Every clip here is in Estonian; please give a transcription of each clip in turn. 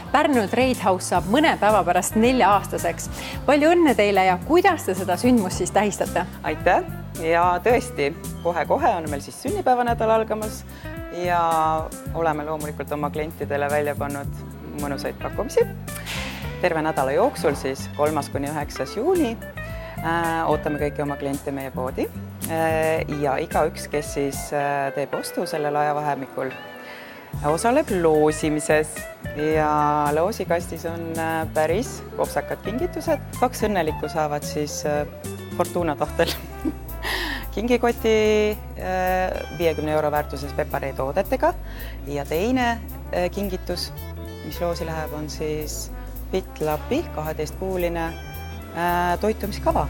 Pärnu Treidhouse saab mõne päeva pärast 4-aastaseks. Palju õnne teile ja kuidas te seda sündmust siis tähistate? Aitäh! Ja tõesti, kohe-kohe on meil siis sünnipäevanädal algamas ja oleme loomulikult oma klientidele välja pannud mõnusaid pakkumisi. Terve nädala jooksul siis 3.–9. juuni ootame kõiki oma kliente meie poodi ja igaüks, kes siis teeb ostu sellel ajavahemikul, osaleb loosimises ja loosikastis on päris kopsakad kingitused. 2 õnnelikku saavad siis Fortuna tahtel kingikoti 50 € väärtuses Preparee toodetega ja teine kingitus, mis loosi läheb, on siis Fitlapi 12-kuuline toitumiskava.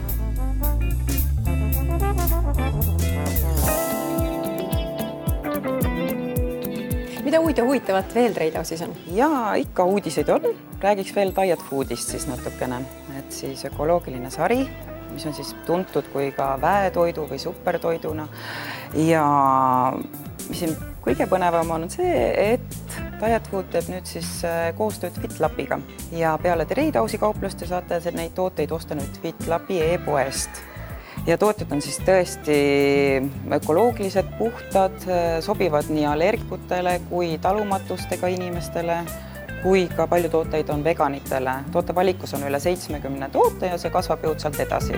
Mida uut ja huvitavat veel Treidhouse'is on? Ja ikka uudiseid on. Räägiks veel Diet Foodist siis natukene. Et siis ökoloogiline sari, mis on siis tuntud kui ka väetoidu või supertoiduna. Ja mis on kõige põnevam on see, et Diet Food teeb nüüd siis koostööd Fitlapiga. Ja peale Treidhouse'i kauplust saate neid tooteid osta nüüd Fitlapi e-poest. Ja tooted on siis tõesti ökoloogilised, puhtad, sobivad nii allergikutele kui talumatustega inimestele, kui ka palju tooteid on veganitele. Tootevalikus on üle 70 toote ja see kasvab jõudsalt edasi.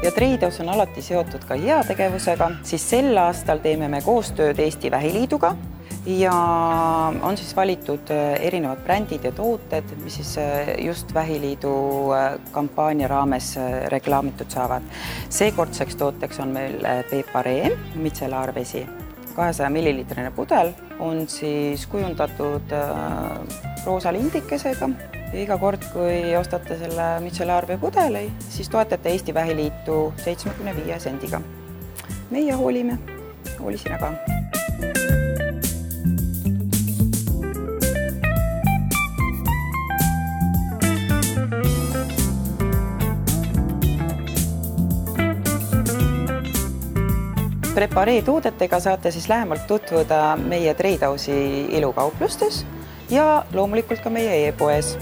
Ja Treidhouse on alati seotud ka heategevusega, siis sel aastal teeme me koostööd Eesti Vähiliiduga ja on siis valitud erinevad brändid ja tooted, mis siis just Vähiliidu kampaania raames reklaamitud saavad. Seekordseks tooteks on meil Preparee mitselaarvesi. 200 millilitrine pudel on siis kujundatud roosa lindikesega. Iga kord, kui ostate selle mitselaarve pudeli, siis toetate Eesti Vähiliitu 75 sendiga. Meie hoolime, hooli sina ka. Preparee toodetega saate siis lähemalt tutvuda meie Treidhouse'i ilukauplustes ja loomulikult ka meie e-poes.